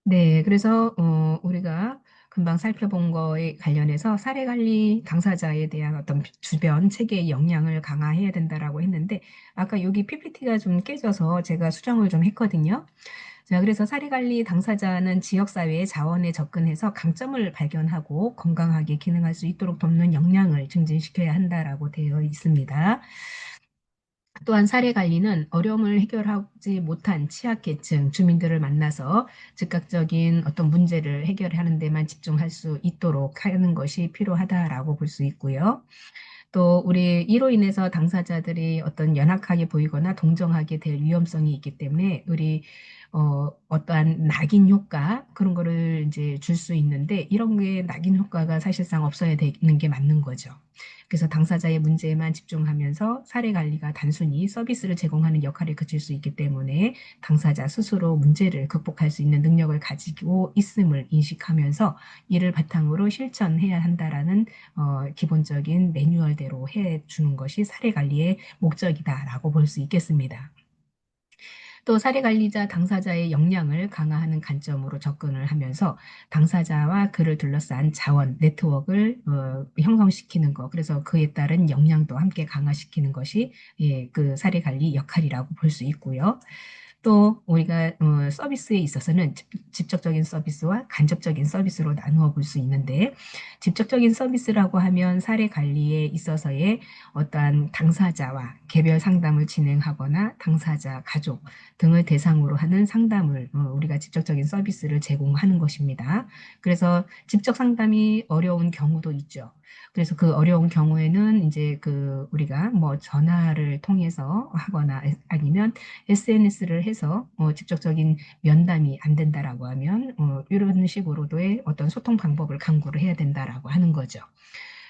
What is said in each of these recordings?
네, 그래서 우리가 금방 살펴본 거에 관련해서 사례관리 당사자에 대한 어떤 주변 체계의 역량을 강화해야 된다라고 했는데 아까 여기 PPT가 좀 깨져서 제가 수정을 좀 했거든요. 자, 그래서 사례관리 당사자는 지역사회의 자원에 접근해서 강점을 발견하고 건강하게 기능할 수 있도록 돕는 역량을 증진시켜야 한다라고 되어 있습니다. 또한 사례 관리는 어려움을 해결하지 못한 취약계층 주민들을 만나서 즉각적인 어떤 문제를 해결하는 데만 집중할 수 있도록 하는 것이 필요하다라고 볼 수 있고요. 또 우리 이로 인해서 당사자들이 어떤 연약하게 보이거나 동정하게 될 위험성이 있기 때문에 우리 어떠한 낙인 효과 그런 거를 이제 줄 수 있는데 이런 게 낙인 효과가 사실상 없어야 되는 게 맞는 거죠. 그래서 당사자의 문제에만 집중하면서 사례 관리가 단순히 서비스를 제공하는 역할에 그칠 수 있기 때문에 당사자 스스로 문제를 극복할 수 있는 능력을 가지고 있음을 인식하면서 이를 바탕으로 실천해야 한다라는 기본적인 매뉴얼대로 해 주는 것이 사례 관리의 목적이다라고 볼 수 있겠습니다. 또 사례 관리자 당사자의 역량을 강화하는 관점으로 접근을 하면서 당사자와 그를 둘러싼 자원, 네트워크를 형성시키는 것, 그래서 그에 따른 역량도 함께 강화시키는 것이 예, 그 사례 관리 역할이라고 볼 수 있고요. 또 우리가 서비스에 있어서는 직접적인 서비스와 간접적인 서비스로 나누어 볼 수 있는데 직접적인 서비스라고 하면 사례 관리에 있어서의 어떠한 당사자와 개별 상담을 진행하거나 당사자, 가족 등을 대상으로 하는 상담을 우리가 직접적인 서비스를 제공하는 것입니다. 그래서 직접 상담이 어려운 경우도 있죠. 그래서 그 어려운 경우에는 이제 그 우리가 뭐 전화를 통해서 하거나 아니면 SNS를 해서 직접적인 면담이 안 된다라고 하면 이런 식으로도의 어떤 소통 방법을 강구를 해야 된다라고 하는 거죠.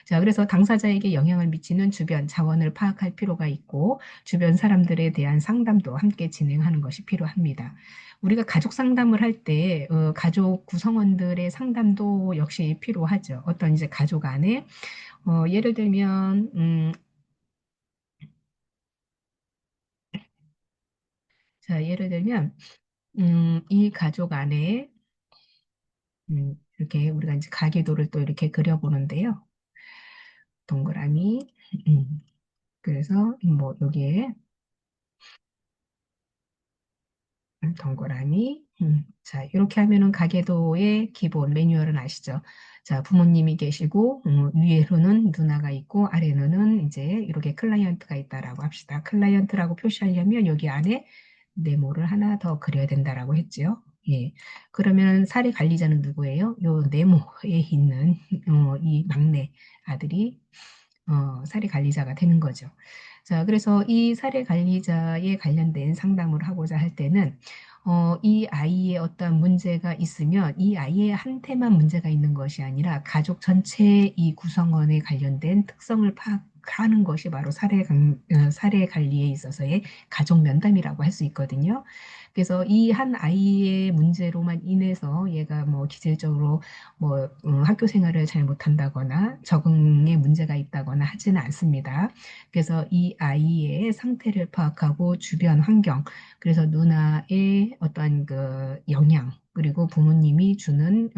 자, 그래서 당사자에게 영향을 미치는 주변 자원을 파악할 필요가 있고 주변 사람들에 대한 상담도 함께 진행하는 것이 필요합니다. 우리가 가족 상담을 할 때 가족 구성원들의 상담도 역시 필요하죠. 어떤 이제 가족 안에 예를 들면 자, 예를 들면 이 가족 안에 이렇게 우리가 이제 가계도를 또 이렇게 그려보는데요. 동그라미. 음, 그래서 뭐 여기에 동그라미. 자, 이렇게 하면은 가계도의 기본 매뉴얼은 아시죠? 자, 부모님이 계시고 위에로는 누나가 있고 아래로는 이제 이렇게 클라이언트가 있다라고 합시다. 클라이언트라고 표시하려면 여기 안에 네모를 하나 더 그려야 된다라고 했지요. 예. 그러면 사례 관리자는 누구예요? 요 네모에 있는 이 막내 아들이 사례 관리자가 되는 거죠. 자, 그래서 이 사례 관리자에 관련된 상담을 하고자 할 때는 이 아이의 어떤 문제가 있으면 이 아이의 한테만 문제가 있는 것이 아니라 가족 전체 이 구성원에 관련된 특성을 파악하는 것이 바로 사례 관리에 있어서의 가족 면담이라고 할 수 있거든요. 그래서 이 한 아이의 문제로만 인해서 얘가 뭐 기질적으로 뭐 학교 생활을 잘 못한다거나 적응에 문제가 있다거나 하지는 않습니다. 그래서 이 아이의 상태를 파악하고 주변 환경, 그래서 누나의 어떠한 그 영향, 그리고 부모님이 주는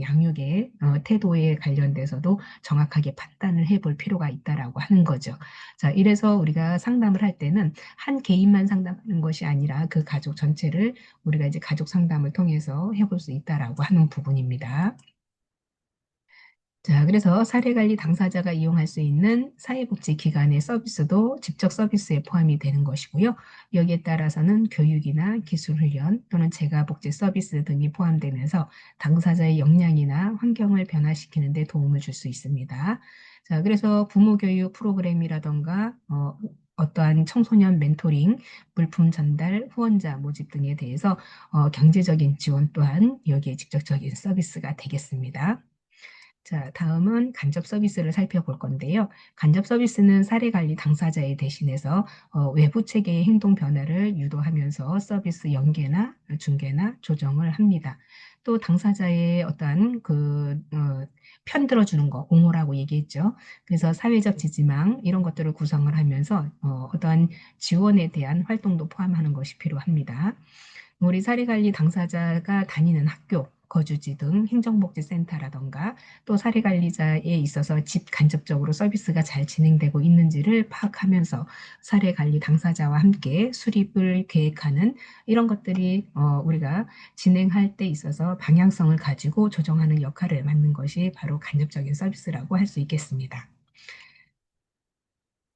양육의 태도에 관련돼서도 정확하게 판단을 해볼 필요가 있다라고 하는 거죠. 자, 이래서 우리가 상담을 할 때는 한 개인만 상담하는 것이 아니라 그 가족 전체를 우리가 이제 가족 상담을 통해서 해볼 수 있다라고 하는 부분입니다. 자, 그래서 사례관리 당사자가 이용할 수 있는 사회복지기관의 서비스도 직접 서비스에 포함이 되는 것이고요. 여기에 따라서는 교육이나 기술훈련 또는 재가복지 서비스 등이 포함되면서 당사자의 역량이나 환경을 변화시키는 데 도움을 줄 수 있습니다. 자, 그래서 부모교육 프로그램이라던가 어떠한 청소년 멘토링, 물품 전달, 후원자 모집 등에 대해서 경제적인 지원 또한 여기에 직접적인 서비스가 되겠습니다. 자, 다음은 간접 서비스를 살펴볼 건데요. 간접 서비스는 사례 관리 당사자에 대신해서 외부 체계의 행동 변화를 유도하면서 서비스 연계나 중계나 조정을 합니다. 또 당사자의 어떠한 편 들어주는 거, 옹호라고 얘기했죠. 그래서 사회적 지지망 이런 것들을 구성을 하면서 어떠한 지원에 대한 활동도 포함하는 것이 필요합니다. 우리 사례관리 당사자가 다니는 학교, 거주지 등 행정복지센터라던가 또 사례관리자에 있어서 집 간접적으로 서비스가 잘 진행되고 있는지를 파악하면서 사례관리 당사자와 함께 수립을 계획하는 이런 것들이 우리가 진행할 때 있어서 방향성을 가지고 조정하는 역할을 맡는 것이 바로 간접적인 서비스라고 할 수 있겠습니다.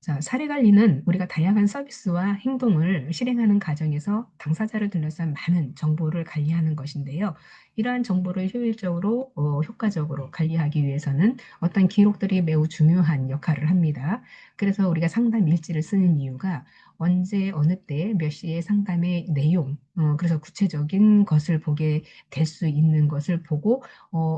자, 사례 관리는 우리가 다양한 서비스와 행동을 실행하는 과정에서 당사자를 둘러싼 많은 정보를 관리하는 것인데요. 이러한 정보를 효율적으로, 효과적으로 관리하기 위해서는 어떤 기록들이 매우 중요한 역할을 합니다. 그래서 우리가 상담 일지를 쓰는 이유가 언제, 어느 때, 몇 시에 상담의 내용, 그래서 구체적인 것을 보게 될 수 있는 것을 보고,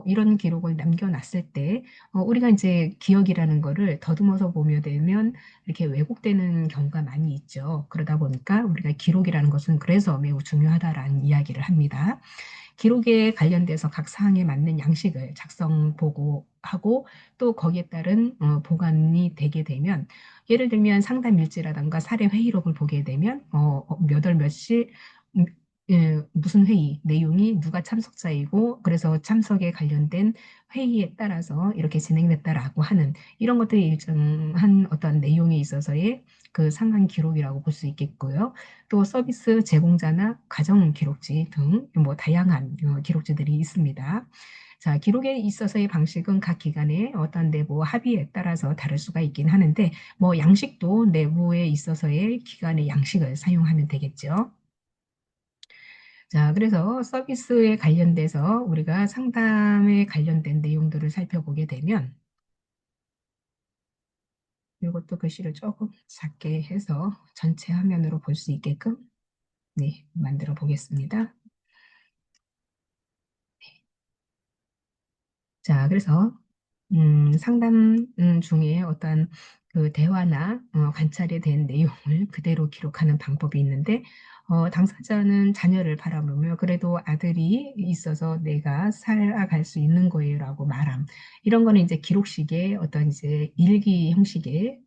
이런 기록을 남겨놨을 때, 우리가 이제 기억이라는 거를 더듬어서 보며 되면 이렇게 왜곡되는 경우가 많이 있죠. 그러다 보니까 우리가 기록이라는 것은 그래서 매우 중요하다라는 이야기를 합니다. 기록에 관련돼서 각 사항에 맞는 양식을 작성 보고하고 또 거기에 따른 보관이 되게 되면 예를 들면 상담 일지라든가 사례 회의록을 보게 되면 몇 월 몇 시 무슨 회의 내용이 누가 참석자이고 그래서 참석에 관련된 회의에 따라서 이렇게 진행됐다라고 하는 이런 것들이 일정한 어떤 내용에 있어서의 그 상한 기록이라고 볼 수 있겠고요. 또 서비스 제공자나 가정 기록지 등 뭐 다양한 기록지들이 있습니다. 자, 기록에 있어서의 방식은 각 기관의 어떤 내부 합의에 따라서 다를 수가 있긴 하는데 뭐 양식도 내부에 있어서의 기관의 양식을 사용하면 되겠죠. 자, 그래서 서비스에 관련돼서 우리가 상담에 관련된 내용들을 살펴보게 되면 이것도 글씨를 조금 작게 해서 전체 화면으로 볼 수 있게끔 네, 만들어 보겠습니다. 자, 그래서 상담 중에 어떤 그 대화나 관찰에 대한 내용을 그대로 기록하는 방법이 있는데 당사자는 자녀를 바라보며 그래도 아들이 있어서 내가 살아갈 수 있는 거예요라고 말함. 이런 거는 이제 기록식의 어떤 이제 일기 형식의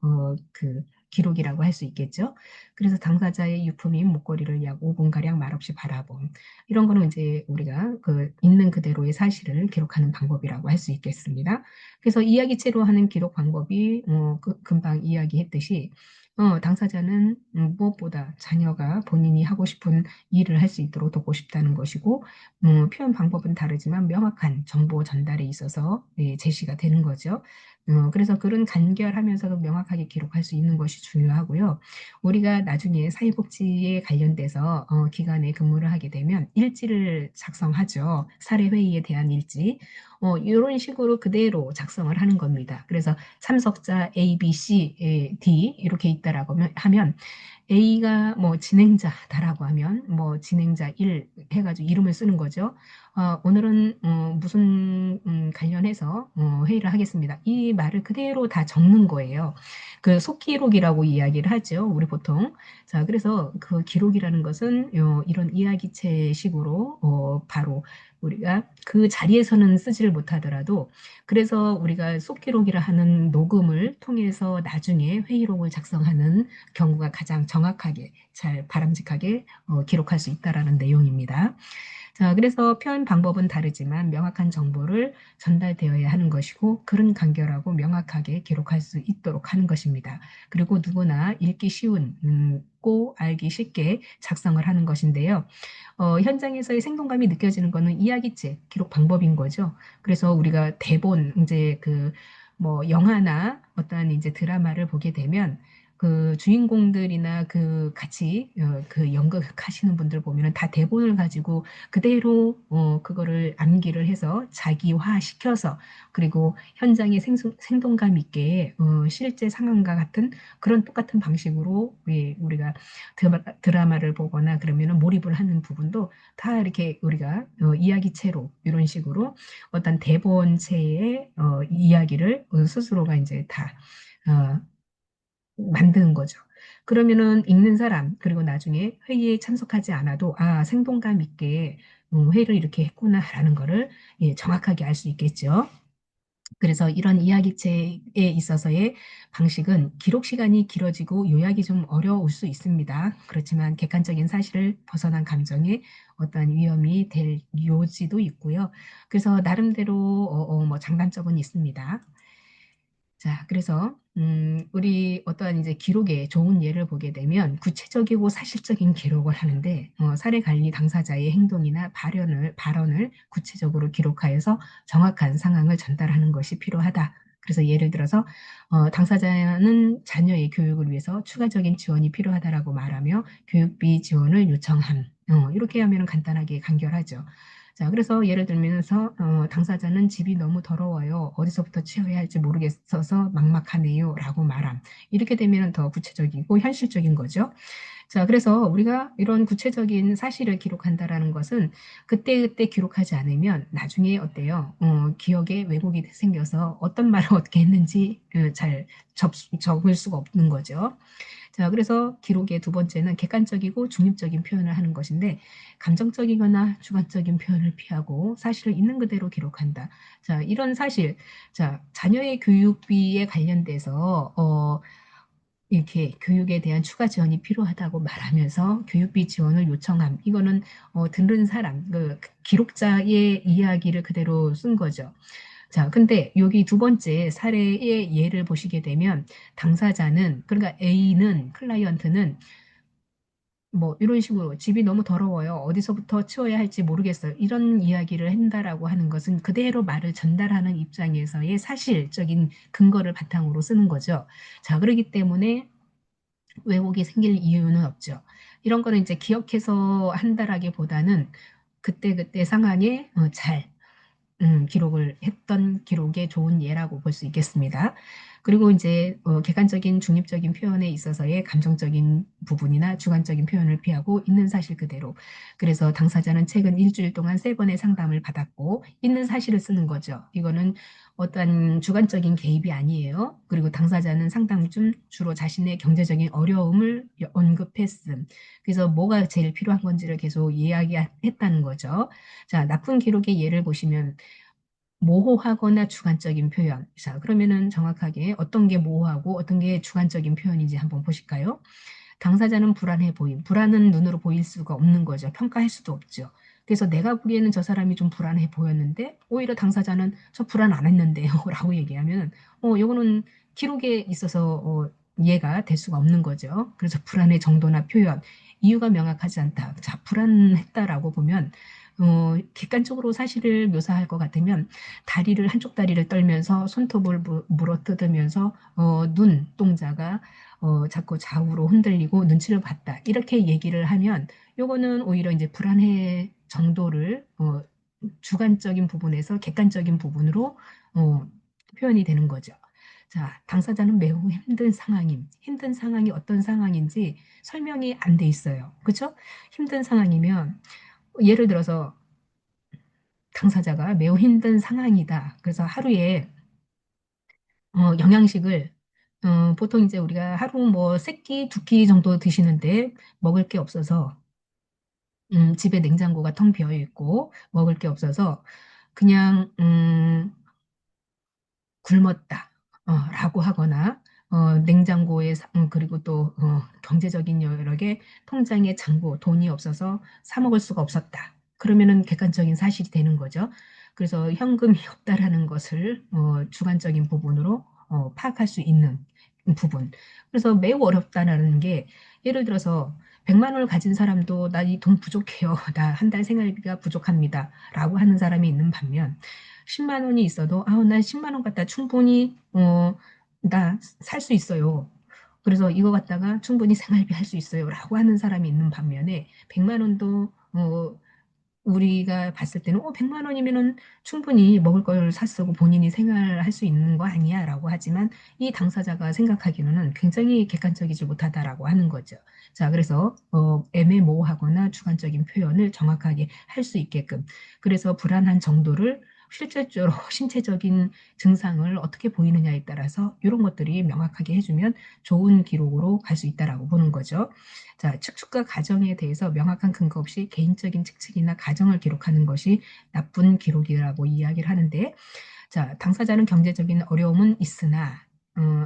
그 기록이라고 할 수 있겠죠. 그래서 당사자의 유품인 목걸이를 약 5분가량 말없이 바라봄. 이런 거는 이제 우리가 그 있는 그대로의 사실을 기록하는 방법이라고 할 수 있겠습니다. 그래서 이야기체로 하는 기록 방법이 금방 이야기했듯이 당사자는 무엇보다 자녀가 본인이 하고 싶은 일을 할 수 있도록 돕고 싶다는 것이고 표현 방법은 다르지만 명확한 정보 전달에 있어서 네, 제시가 되는 거죠. 그래서 글은 간결하면서도 명확하게 기록할 수 있는 것이 중요하고요. 우리가 나중에 사회복지에 관련돼서 기관에 근무를 하게 되면 일지를 작성하죠. 사례회의에 대한 일지. 이런 식으로 그대로 작성을 하는 겁니다. 그래서 참석자 A, B, C, D 이렇게 있다라고 하면 A가 뭐 진행자다라고 하면 뭐 진행자 1 해가지고 이름을 쓰는 거죠. 오늘은 무슨 관련해서 회의를 하겠습니다. 이 말을 그대로 다 적는 거예요. 그 속기록이라고 이야기를 하죠. 우리 보통. 자, 그래서 그 기록이라는 것은 이런 이야기체식으로 바로 우리가 그 자리에서는 쓰지를 못하더라도 그래서 우리가 속기록이라 하는 녹음을 통해서 나중에 회의록을 작성하는 경우가 가장 정확하게 잘 바람직하게 기록할 수 있다라는 내용입니다. 자, 그래서 표현 방법은 다르지만 명확한 정보를 전달되어야 하는 것이고 글은 간결하고 명확하게 기록할 수 있도록 하는 것입니다. 그리고 누구나 읽기 쉬운, 고 알기 쉽게 작성을 하는 것인데요. 현장에서의 생동감이 느껴지는 것은 이야기책, 기록 방법인 거죠. 그래서 우리가 대본, 이제 그 뭐 영화나 어떠한 이제 드라마를 보게 되면 그 주인공들이나 그 같이 그 연극하시는 분들 보면은 다 대본을 가지고 그대로 그거를 암기를 해서 자기화 시켜서 그리고 현장에 생동감 있게 실제 상황과 같은 그런 똑같은 방식으로 예, 우리가 드라마를 보거나 그러면은 몰입을 하는 부분도 다 이렇게 우리가 이야기체로 이런 식으로 어떤 대본체의 이야기를 스스로가 이제 다 어, 만드는 거죠. 그러면은 읽는 사람, 그리고 나중에 회의에 참석하지 않아도, 아, 생동감 있게 회의를 이렇게 했구나라는 거를 예, 정확하게 알 수 있겠죠. 그래서 이런 이야기책에 있어서의 방식은 기록 시간이 길어지고 요약이 좀 어려울 수 있습니다. 그렇지만 객관적인 사실을 벗어난 감정에 어떤 위험이 될 요지도 있고요. 그래서 나름대로 뭐 장단점은 있습니다. 자, 그래서 우리 어떠한 이제 기록의 좋은 예를 보게 되면 구체적이고 사실적인 기록을 하는데 사례 관리 당사자의 행동이나 발언을 구체적으로 기록하여서 정확한 상황을 전달하는 것이 필요하다. 그래서 예를 들어서 당사자는 자녀의 교육을 위해서 추가적인 지원이 필요하다라고 말하며 교육비 지원을 요청함. 이렇게 하면 간단하게 간결하죠. 자, 그래서 예를 들면서 당사자는 집이 너무 더러워요. 어디서부터 치워야 할지 모르겠어서 막막하네요. 라고 말함. 이렇게 되면 더 구체적이고 현실적인 거죠. 자, 그래서 우리가 이런 구체적인 사실을 기록한다라는 것은 그때그때 기록하지 않으면 나중에 어때요? 기억에 왜곡이 생겨서 어떤 말을 어떻게 했는지 잘 적을 수가 없는 거죠. 자, 그래서 기록의 두 번째는 객관적이고 중립적인 표현을 하는 것인데, 감정적이거나 주관적인 표현을 피하고 사실을 있는 그대로 기록한다. 자, 이런 사실, 자, 자녀의 교육비에 관련돼서, 이렇게 교육에 대한 추가 지원이 필요하다고 말하면서 교육비 지원을 요청함. 이거는 듣는 사람, 그 기록자의 이야기를 그대로 쓴 거죠. 자, 근데 여기 두 번째 사례의 예를 보시게 되면 당사자는, 그러니까 A는, 클라이언트는 뭐 이런 식으로 집이 너무 더러워요. 어디서부터 치워야 할지 모르겠어요. 이런 이야기를 한다라고 하는 것은 그대로 말을 전달하는 입장에서의 사실적인 근거를 바탕으로 쓰는 거죠. 자, 그렇기 때문에 왜곡이 생길 이유는 없죠. 이런 거는 이제 기억해서 한다라기보다는 그때그때 상황에 잘 기록을 했던 기록의 좋은 예라고 볼 수 있겠습니다. 그리고 이제 객관적인 중립적인 표현에 있어서의 감정적인 부분이나 주관적인 표현을 피하고 있는 사실 그대로. 그래서 당사자는 최근 일주일 동안 3번의 상담을 받았고 있는 사실을 쓰는 거죠. 이거는 어떠한 주관적인 개입이 아니에요. 그리고 당사자는 상담 중 주로 자신의 경제적인 어려움을 언급했음. 그래서 뭐가 제일 필요한 건지를 계속 이야기했다는 거죠. 자, 나쁜 기록의 예를 보시면 모호하거나 주관적인 표현. 자, 그러면은 정확하게 어떤 게 모호하고 어떤 게 주관적인 표현인지 한번 보실까요? 당사자는 불안해 보임. 불안은 눈으로 보일 수가 없는 거죠. 평가할 수도 없죠. 그래서 내가 보기에는 저 사람이 좀 불안해 보였는데 오히려 당사자는 저 불안 안 했는데요. 라고 얘기하면 요거는 기록에 있어서 이해가 될 수가 없는 거죠. 그래서 불안의 정도나 표현, 이유가 명확하지 않다. 자, 불안했다라고 보면 객관적으로 사실을 묘사할 것 같으면 한쪽 다리를 떨면서 손톱을 물어뜯으면서 눈동자가 자꾸 좌우로 흔들리고 눈치를 봤다. 이렇게 얘기를 하면 요거는 오히려 이제 불안해 정도를 주관적인 부분에서 객관적인 부분으로 표현이 되는 거죠. 자, 당사자는 매우 힘든 상황임. 힘든 상황이 어떤 상황인지 설명이 안 돼 있어요. 그렇죠? 힘든 상황이면 예를 들어서 당사자가 매우 힘든 상황이다. 그래서 하루에 영양식을 보통 이제 우리가 하루 뭐 3끼, 2끼 정도 드시는데 먹을 게 없어서 집에 냉장고가 텅 비어 있고 먹을 게 없어서 그냥 굶었다 라고 하거나 냉장고에 그리고 또 경제적인 여러 개 통장에 잔고 돈이 없어서 사 먹을 수가 없었다. 그러면은 객관적인 사실이 되는 거죠. 그래서 현금이 없다라는 것을 주관적인 부분으로 파악할 수 있는 부분. 그래서 매우 어렵다라는 게 예를 들어서 100만 원을 가진 사람도 나 이 돈 부족해요. 나 한 달 생활비가 부족합니다. 라고 하는 사람이 있는 반면 10만 원이 있어도 난 10만 원 갖다 충분히 나 살 수 있어요. 그래서 이거 갖다가 충분히 생활비 할 수 있어요. 라고 하는 사람이 있는 반면에 100만 원도 우리가 봤을 때는 100만 원이면은 충분히 먹을 걸 샀고 본인이 생활할 수 있는 거 아니야? 라고 하지만 이 당사자가 생각하기로는 굉장히 객관적이지 못하다라고 하는 거죠. 자, 그래서 애매모호하거나 주관적인 표현을 정확하게 할 수 있게끔 그래서 불안한 정도를 실질적으로 신체적인 증상을 어떻게 보이느냐에 따라서 이런 것들이 명확하게 해주면 좋은 기록으로 갈 수 있다라고 보는 거죠. 자, 측축과 가정에 대해서 명확한 근거 없이 개인적인 측측이나 가정을 기록하는 것이 나쁜 기록이라고 이야기를 하는데 자, 당사자는 경제적인 어려움은 있으나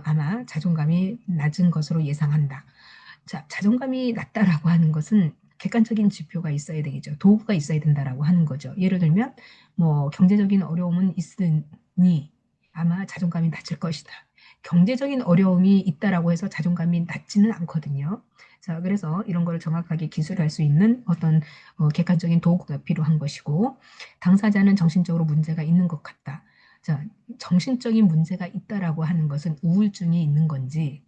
아마 자존감이 낮은 것으로 예상한다. 자, 자존감이 낮다라고 하는 것은 객관적인 지표가 있어야 되겠죠. 도구가 있어야 된다라고 하는 거죠. 예를 들면 뭐 경제적인 어려움은 있으니 아마 자존감이 낮을 것이다. 경제적인 어려움이 있다라고 해서 자존감이 낮지는 않거든요. 자, 그래서 이런 걸 정확하게 기술할 수 있는 어떤 객관적인 도구가 필요한 것이고, 당사자는 정신적으로 문제가 있는 것 같다. 자, 정신적인 문제가 있다라고 하는 것은 우울증이 있는 건지,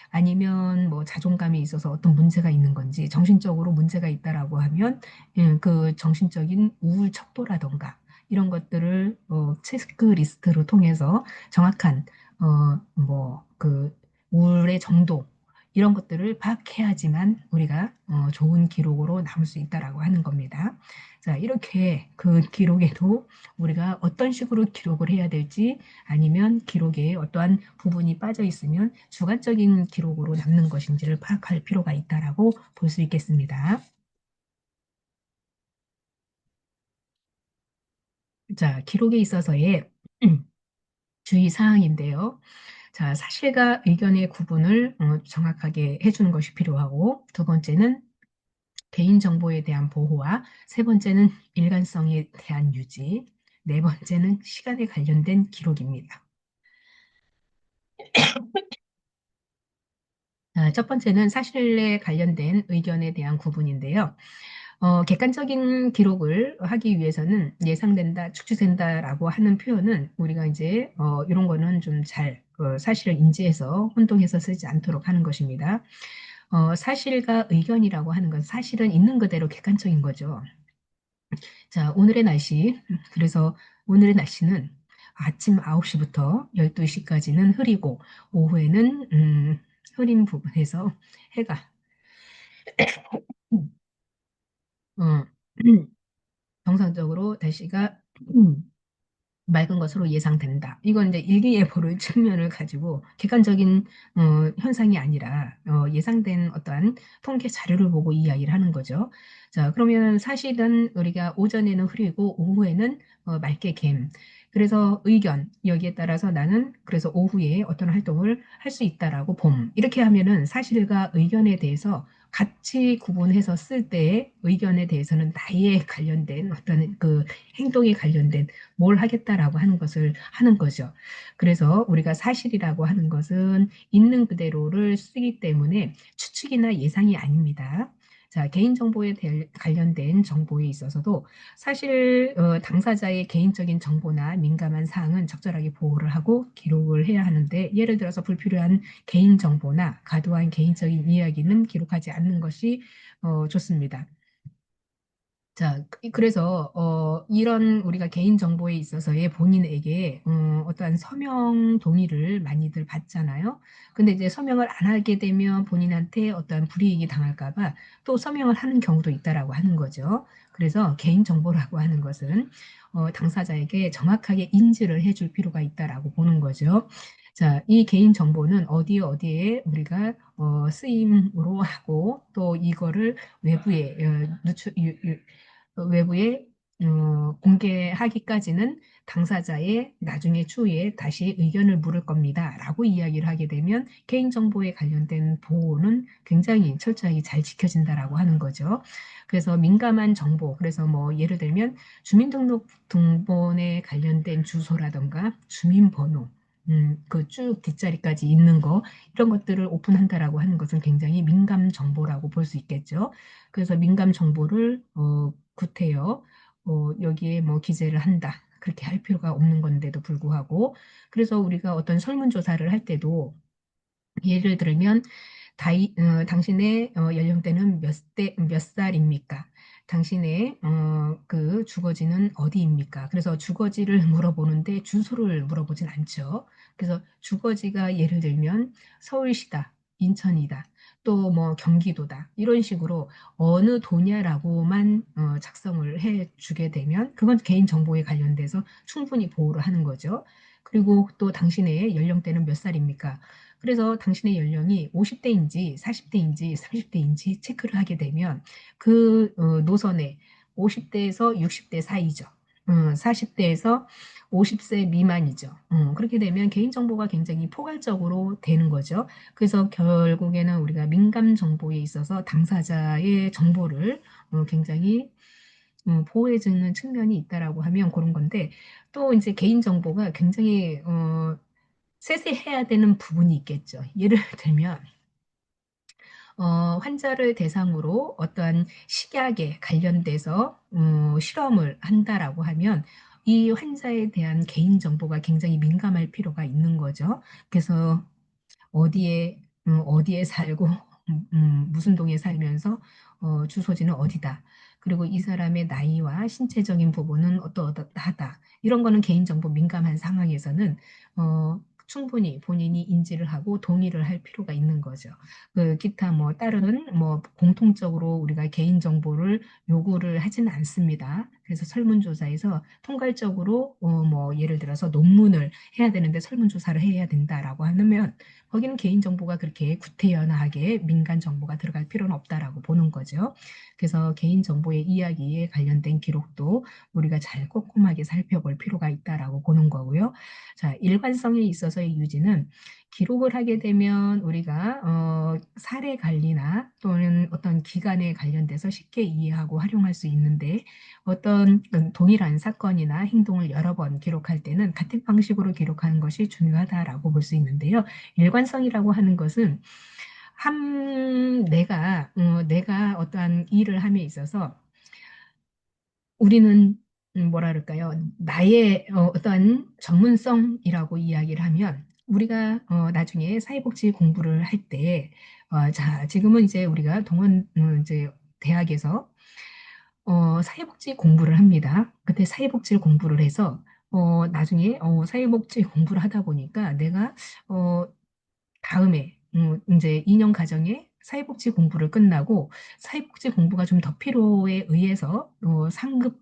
아니면 뭐 자존감이 있어서 어떤 문제가 있는 건지, 정신적으로 문제가 있다라고 하면 그 정신적인 우울 척도라던가 이런 것들을 체크리스트로 통해서 정확한 뭐 그 우울의 정도 이런 것들을 파악해야지만 우리가 좋은 기록으로 남을 수 있다라고 하는 겁니다. 자, 이렇게 그 기록에도 우리가 어떤 식으로 기록을 해야 될지, 아니면 기록에 어떠한 부분이 빠져 있으면 주관적인 기록으로 남는 것인지를 파악할 필요가 있다라고 볼 수 있겠습니다. 자, 기록에 있어서의 주의 사항인데요. 자, 사실과 의견의 구분을 정확하게 해주는 것이 필요하고, 두 번째는 개인정보에 대한 보호와, 세 번째는 일관성에 대한 유지, 네 번째는 시간에 관련된 기록입니다. 첫 번째는 사실에 관련된 의견에 대한 구분인데요. 객관적인 기록을 하기 위해서는 예상된다, 추측된다라고 하는 표현은 우리가 이제 이런 거는 좀 잘 사실을 인지해서 혼동해서 쓰지 않도록 하는 것입니다. 사실과 의견이라고 하는 건 사실은 있는 그대로 객관적인 거죠. 자, 오늘의 날씨. 그래서 오늘의 날씨는 아침 9시부터 12시까지는 흐리고, 오후에는 흐린 부분에서 해가 어, 정상적으로 날씨가 맑은 것으로 예상된다. 이건 이제 일기예보의 측면을 가지고 객관적인 현상이 아니라 예상된 어떠한 통계 자료를 보고 이야기를 하는 거죠. 자, 그러면 사실은 우리가 오전에는 흐리고 오후에는 맑게 갬. 그래서 의견 여기에 따라서 나는 그래서 오후에 어떤 활동을 할 수 있다라고 봄. 이렇게 하면은 사실과 의견에 대해서 같이 구분해서 쓸 때의 의견에 대해서는 나에 관련된 어떤 그 행동에 관련된 뭘 하겠다라고 하는 것을 하는 거죠. 그래서 우리가 사실이라고 하는 것은 있는 그대로를 쓰기 때문에 추측이나 예상이 아닙니다. 자, 개인정보에 관련된 정보에 있어서도 사실 당사자의 개인적인 정보나 민감한 사항은 적절하게 보호를 하고 기록을 해야 하는데, 예를 들어서 불필요한 개인정보나 과도한 개인적인 이야기는 기록하지 않는 것이 좋습니다. 자, 그래서 이런 우리가 개인정보에 있어서의 본인에게 어떠한 서명 동의를 많이들 받잖아요. 근데 이제 서명을 안 하게 되면 본인한테 어떠한 불이익이 당할까 봐 또 서명을 하는 경우도 있다라고 하는 거죠. 그래서 개인정보라고 하는 것은 당사자에게 정확하게 인지를 해줄 필요가 있다라고 보는 거죠. 자, 이 개인정보는 어디에 어디에 우리가 쓰임으로 하고, 또 이거를 외부에 외부에 공개하기까지는 당사자의 나중에 추후에 다시 의견을 물을 겁니다. 라고 이야기를 하게 되면 개인정보에 관련된 보호는 굉장히 철저하게 잘 지켜진다라고 하는 거죠. 그래서 민감한 정보, 그래서 뭐 예를 들면 주민등록 등본에 관련된 주소라던가 주민번호, 그 쭉 뒷자리까지 있는 거, 이런 것들을 오픈한다라고 하는 것은 굉장히 민감 정보라고 볼 수 있겠죠. 그래서 민감 정보를 구태여 여기에 뭐 기재를 한다. 그렇게 할 필요가 없는 건데도 불구하고, 그래서 우리가 어떤 설문조사를 할 때도 예를 들면 당신의 연령대는 몇 살입니까? 당신의 그 주거지는 어디입니까? 그래서 주거지를 물어보는데 주소를 물어보진 않죠. 그래서 주거지가 예를 들면 서울시다, 인천이다, 또 뭐 경기도다, 이런 식으로 어느 도냐라고만 작성을 해 주게 되면 그건 개인정보에 관련돼서 충분히 보호를 하는 거죠. 그리고 또 당신의 연령대는 몇 살입니까? 그래서 당신의 연령이 50대인지 40대인지 30대인지 체크를 하게 되면 그 노선에 50대에서 60대 사이죠. 40대에서 50세 미만이죠. 그렇게 되면 개인정보가 굉장히 포괄적으로 되는 거죠. 그래서 결국에는 우리가 민감 정보에 있어서 당사자의 정보를 굉장히 보호해주는 측면이 있다라고 하면 그런 건데, 또 이제 개인정보가 굉장히 세세해야 되는 부분이 있겠죠. 예를 들면 환자를 대상으로 어떠한 식약에 관련돼서 실험을 한다라고 하면 이 환자에 대한 개인정보가 굉장히 민감할 필요가 있는 거죠. 그래서 어디에 살고, 무슨 동에 살면서, 주소지는 어디다. 그리고 이 사람의 나이와 신체적인 부분은 어떠하다. 이런 거는 개인정보 민감한 상황에서는, 충분히 본인이 인지를 하고 동의를 할 필요가 있는 거죠. 그 기타 뭐 다른 뭐 공통적으로 우리가 개인정보를 요구를 하지는 않습니다. 그래서 설문조사에서 통괄적으로 뭐 예를 들어서 논문을 해야 되는데 설문조사를 해야 된다라고 하면 거기는 개인정보가 그렇게 구태연하게 민간 정보가 들어갈 필요는 없다라고 보는 거죠. 그래서 개인정보의 이야기에 관련된 기록도 우리가 잘 꼼꼼하게 살펴볼 필요가 있다라고 보는 거고요. 자, 일관성에 있어서의 유지는 기록을 하게 되면 우리가 사례 관리나 또는 어떤 기간에 관련돼서 쉽게 이해하고 활용할 수 있는데 어떤 동일한 사건이나 행동을 여러 번 기록할 때는 같은 방식으로 기록하는 것이 중요하다라고 볼 수 있는데요. 일관성이라고 하는 것은 내가 어떠한 일을 함에 있어서 우리는 뭐라 그럴까요? 나의 어떠한 전문성이라고 이야기를 하면 우리가 나중에 사회복지 공부를 할 때, 자, 지금은 이제 우리가 동원 이제 대학에서 사회복지 공부를 합니다. 그때 사회복지를 공부를 해서 나중에 사회복지 공부를 하다 보니까 내가 어, 다음에 이제 2년 과정에 사회복지 공부를 끝나고 사회복지 공부가 좀 더 필요에 의해서 상급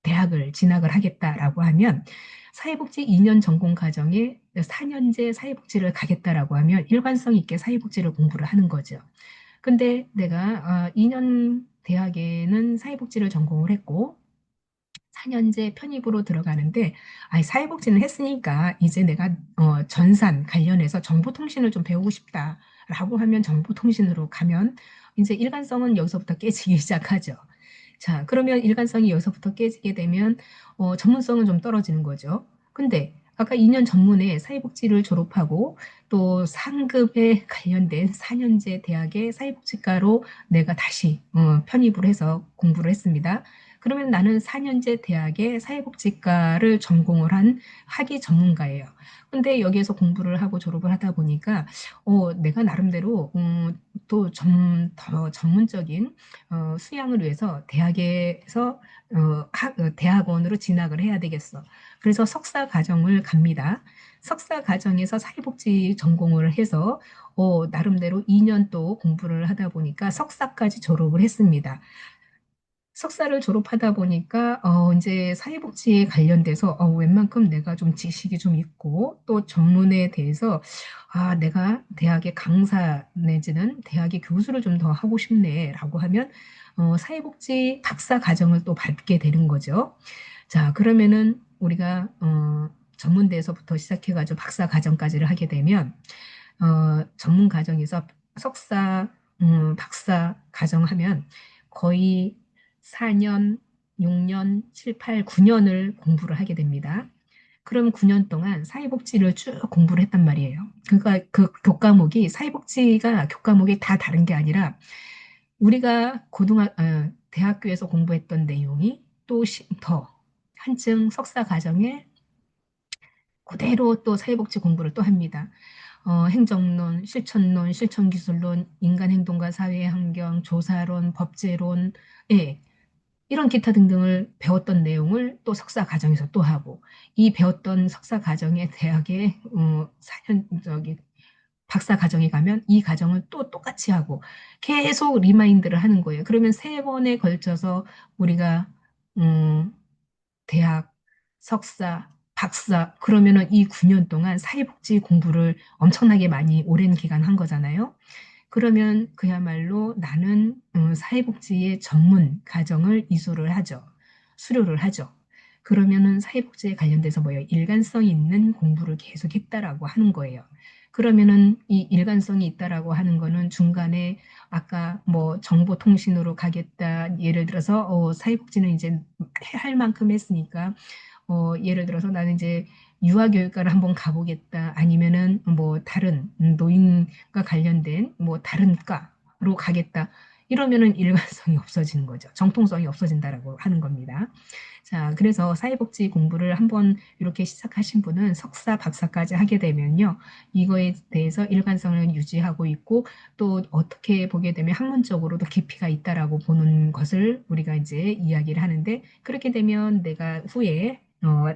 대학을 진학을 하겠다라고 하면 사회복지 2년 전공 과정에 4년제 사회복지를 가겠다라고 하면 일관성 있게 사회복지를 공부를 하는 거죠. 근데 내가 2년 대학에는 사회복지를 전공을 했고 4년제 편입으로 들어가는데 사회복지는 했으니까 이제 내가 전산 관련해서 정보통신을 좀 배우고 싶다라고 하면 정보통신으로 가면 이제 일관성은 여기서부터 깨지기 시작하죠. 자, 그러면 일관성이 여기서부터 깨지게 되면 전문성은 좀 떨어지는 거죠. 근데 아까 2년 전문에 사회복지를 졸업하고 또 상급에 관련된 4년제 대학의 사회복지과로 내가 다시 편입을 해서 공부를 했습니다. 그러면 나는 4년제 대학의 사회복지과를 전공을 한 학위 전문가예요. 근데 여기에서 공부를 하고 졸업을 하다 보니까 내가 나름대로 더 전문적인 수양을 위해서 대학에서 대학원으로 진학을 해야 되겠어. 그래서 석사 과정을 갑니다. 석사 과정에서 사회복지 전공을 해서 나름대로 2년 또 공부를 하다 보니까 석사까지 졸업을 했습니다. 석사를 졸업하다 보니까 이제 사회복지에 관련돼서 웬만큼 내가 좀 지식이 좀 있고 또 전문에 대해서 내가 대학의 강사 내지는 대학의 교수를 좀 더 하고 싶네라고 하면 사회복지 박사 과정을 또 밟게 되는 거죠. 자, 그러면은 우리가 전문대에서부터 시작해가지고 박사 과정까지를 하게 되면 전문 과정에서 석사, 박사 과정하면 거의 4년, 6년, 7, 8, 9년을 공부를 하게 됩니다. 그럼 9년 동안 사회복지를 쭉 공부를 했단 말이에요. 그러니까 그 교과목이 사회복지가 교과목이 다 다른 게 아니라 우리가 대학교에서 공부했던 내용이 또 더 한층 석사 과정에 그대로 또 사회복지 공부를 또 합니다. 행정론, 실천론, 실천기술론, 인간행동과 사회환경, 조사론, 법제론, 예, 이런 기타 등등을 배웠던 내용을 또 석사 과정에서 또 하고 이 배웠던 석사 과정에 대학에 4년 저기 박사 과정에 가면 이 과정을 또 똑같이 하고 계속 리마인드를 하는 거예요. 그러면 세 번에 걸쳐서 우리가 음, 대학, 석사, 박사 그러면은 이 9년 동안 사회복지 공부를 엄청나게 많이 오랜 기간 한 거잖아요. 그러면 그야말로 나는 사회복지의 전문 과정을 이수를 하죠. 수료를 하죠. 그러면은 사회복지에 관련돼서 뭐예요? 일관성 있는 공부를 계속했다라고 하는 거예요. 그러면은 이 일관성이 있다라고 하는 거는 중간에 아까 뭐 정보통신으로 가겠다. 예를 들어서 사회복지는 이제 할 만큼 했으니까 예를 들어서 나는 이제 유아교육과를 한번 가보겠다. 아니면은 뭐 다른 노인과 관련된 뭐 다른 과로 가겠다. 이러면은 일관성이 없어지는 거죠. 정통성이 없어진다라고 하는 겁니다. 자, 그래서 사회복지 공부를 한번 이렇게 시작하신 분은 석사, 박사까지 하게 되면요. 이거에 대해서 일관성을 유지하고 있고 또 어떻게 보게 되면 학문적으로도 깊이가 있다라고 보는 것을 우리가 이제 이야기를 하는데 그렇게 되면 내가 후에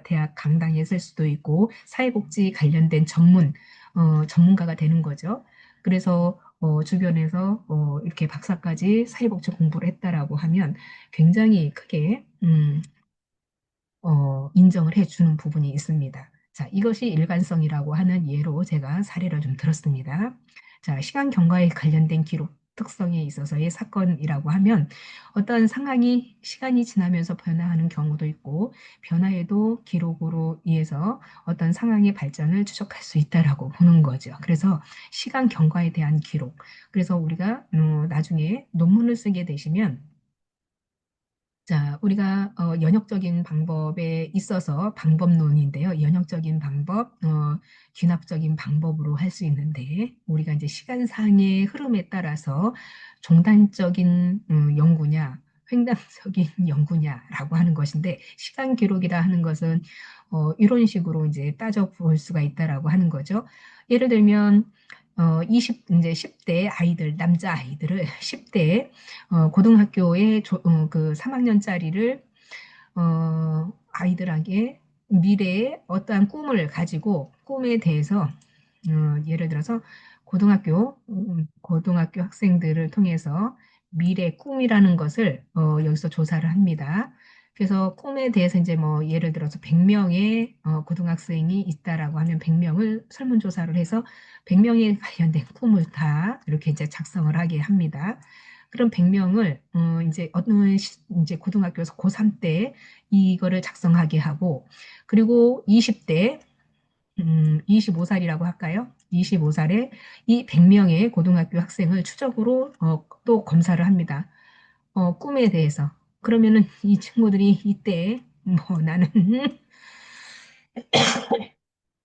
대학 강당에 쓸 수도 있고 사회복지 관련된 전문가가 되는 거죠. 그래서 주변에서 이렇게 박사까지 사회복지 공부를 했다라고 하면 굉장히 크게 인정을 해주는 부분이 있습니다. 자, 이것이 일관성이라고 하는 예로 제가 사례를 좀 들었습니다. 자, 시간 경과에 관련된 기록 특성에 있어서의 사건이라고 하면 어떤 상황이 시간이 지나면서 변화하는 경우도 있고 변화에도 기록으로 의해서 어떤 상황의 발전을 추적할 수 있다라고 보는 거죠. 그래서 시간 경과에 대한 기록. 그래서 우리가 나중에 논문을 쓰게 되시면 자, 우리가 연역적인 방법에 있어서 방법론인데요. 연역적인 방법, 귀납적인 방법으로 할 수 있는데 우리가 이제 시간상의 흐름에 따라서 종단적인 연구냐, 횡단적인 연구냐라고 하는 것인데 시간 기록이라 하는 것은 이런 식으로 이제 따져 볼 수가 있다라고 하는 거죠. 예를 들면 이제 10대 아이들, 남자 아이들을 10대 고등학교의 그 3학년짜리를 아이들에게 미래의 어떠한 꿈을 가지고 꿈에 대해서 예를 들어서 고등학교 학생들을 통해서 미래 꿈이라는 것을 여기서 조사를 합니다. 그래서 꿈에 대해서 이제 뭐 예를 들어서 100명의 고등학생이 있다라고 하면 100명을 설문조사를 해서 100명에 관련된 꿈을 다 이렇게 이제 작성을 하게 합니다. 그럼 100명을 이제 어느 이제 고등학교에서 고3 때 이거를 작성하게 하고 그리고 20대 25살이라고 할까요? 25살에 이 100명의 고등학교 학생을 추적으로 또 검사를 합니다. 꿈에 대해서. 그러면은 이 친구들이 이때 뭐 나는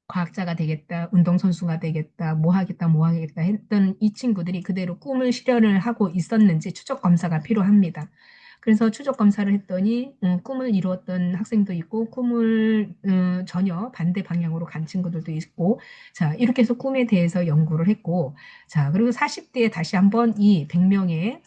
과학자가 되겠다, 운동선수가 되겠다, 뭐 하겠다 했던 이 친구들이 그대로 꿈을 실현을 하고 있었는지 추적 검사가 필요합니다. 그래서 추적 검사를 했더니 꿈을 이루었던 학생도 있고 꿈을 전혀 반대 방향으로 간 친구들도 있고 자 이렇게 해서 꿈에 대해서 연구를 했고 자 그리고 40대에 다시 한번 이 100명의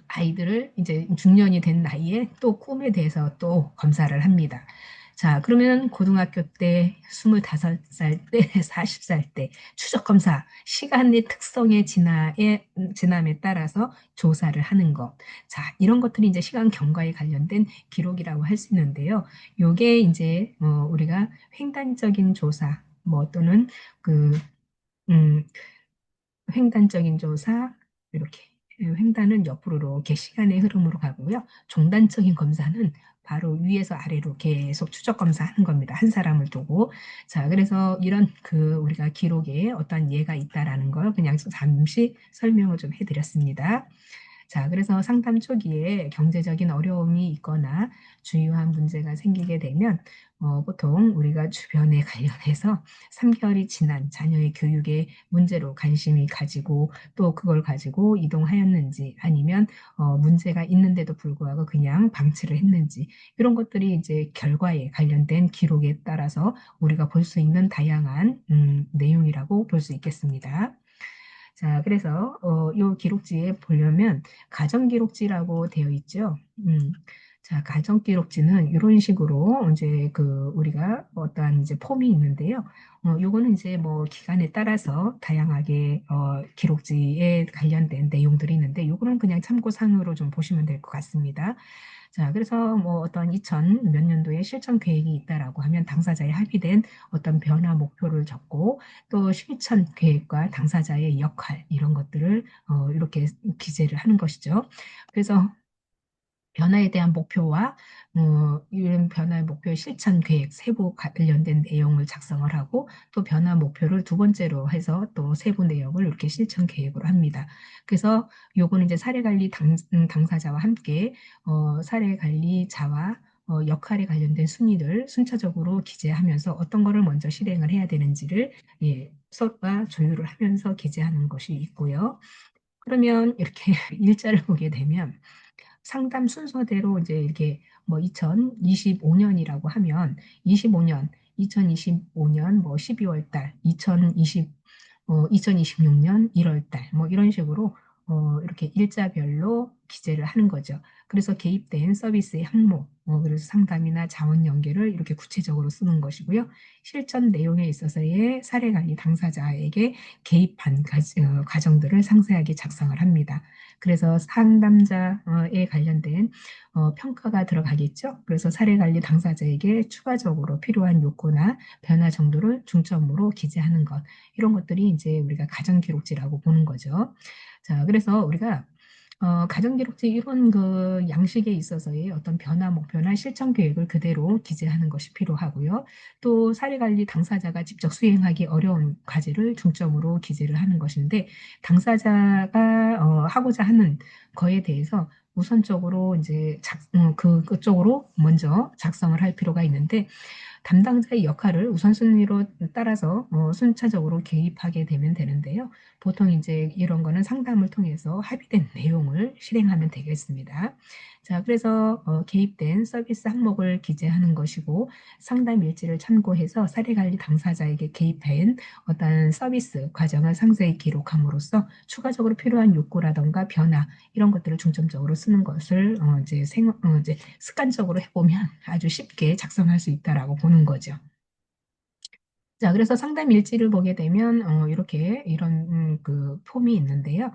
아이들을 이제 중년이 된 나이에 또 꿈에 대해서 또 검사를 합니다. 자, 그러면 고등학교 때 25살 때, 40살 때 추적 검사, 시간의 특성의 지남에 따라서 조사를 하는 것. 자, 이런 것들이 이제 시간 경과에 관련된 기록이라고 할 수 있는데요. 요게 이제 우리가 횡단적인 조사, 뭐 또는 그 음, 횡단적인 조사 이렇게 횡단은 옆으로 이렇게 시간의 흐름으로 가고요. 종단적인 검사는 바로 위에서 아래로 계속 추적 검사하는 겁니다. 한 사람을 두고. 자, 그래서 이런 그 우리가 기록에 어떤 예가 있다라는 걸 그냥 잠시 설명을 좀 해드렸습니다. 자, 그래서 상담 초기에 경제적인 어려움이 있거나 주요한 문제가 생기게 되면 보통 우리가 주변에 관련해서 3개월이 지난 자녀의 교육에 문제로 관심이 가지고 또 그걸 가지고 이동하였는지 아니면 문제가 있는데도 불구하고 그냥 방치를 했는지 이런 것들이 이제 결과에 관련된 기록에 따라서 우리가 볼 수 있는 다양한 내용이라고 볼 수 있겠습니다. 자, 그래서 요 기록지에 보려면 가정 기록지라고 되어 있죠. 자, 가정 기록지는 이런 식으로 이제 그 우리가 어떠한 이제 폼이 있는데요. 요거는 이제 뭐 기간에 따라서 다양하게 기록지에 관련된 내용들이 있는데 요거는 그냥 참고상으로 좀 보시면 될 것 같습니다. 자, 그래서 뭐 어떤 2000 몇 년도에 실천 계획이 있다라고 하면 당사자의 합의된 어떤 변화 목표를 적고 또 실천 계획과 당사자의 역할 이런 것들을 이렇게 기재를 하는 것이죠. 그래서 변화에 대한 목표와 이런 변화의 목표 실천 계획, 세부 관련된 내용을 작성을 하고 또 변화 목표를 두 번째로 해서 또 세부 내용을 이렇게 실천 계획으로 합니다. 그래서 요거는 이제 사례관리 당사자와 함께 사례관리자와 역할에 관련된 순위를 순차적으로 기재하면서 어떤 거를 먼저 실행을 해야 되는지를 서로가 조율을 하면서 기재하는 것이 있고요. 그러면 이렇게 일자를 보게 되면 상담 순서대로 이제 이렇게 뭐 2025년이라고 하면 25년, 2025년 뭐 12월 달, 2026년 1월 달, 뭐 이런 식으로 이렇게 일자별로 기재를 하는 거죠. 그래서 개입된 서비스의 항목, 그래서 상담이나 자원 연계를 이렇게 구체적으로 쓰는 것이고요. 실천 내용에 있어서의 사례 관리 당사자에게 개입한 과정들을 상세하게 작성을 합니다. 그래서 상담자에 관련된 평가가 들어가겠죠. 그래서 사례관리 당사자에게 추가적으로 필요한 요구나 변화 정도를 중점으로 기재하는 것. 이런 것들이 이제 우리가 가정기록지라고 보는 거죠. 자, 그래서 우리가 가정기록지 이런 그 양식에 있어서의 어떤 변화 목표나 실천 계획을 그대로 기재하는 것이 필요하고요. 또 사례관리 당사자가 직접 수행하기 어려운 과제를 중점으로 기재를 하는 것인데 당사자가 하고자 하는 거에 대해서 우선적으로 이제 그쪽으로 먼저 작성을 할 필요가 있는데 담당자의 역할을 우선순위로 따라서 순차적으로 개입하게 되면 되는데요. 보통 이제 이런 거는 상담을 통해서 합의된 내용을 실행하면 되겠습니다. 자, 그래서 개입된 서비스 항목을 기재하는 것이고 상담 일지를 참고해서 사례관리 당사자에게 개입한 어떤 서비스 과정을 상세히 기록함으로써 추가적으로 필요한 욕구라던가 변화 이런 것들을 중점적으로 쓰는 것을 이제 습관적으로 해보면 아주 쉽게 작성할 수 있다라고 보는 거죠. 자, 그래서 상담 일지를 보게 되면 이렇게 이런 그 폼이 있는데요.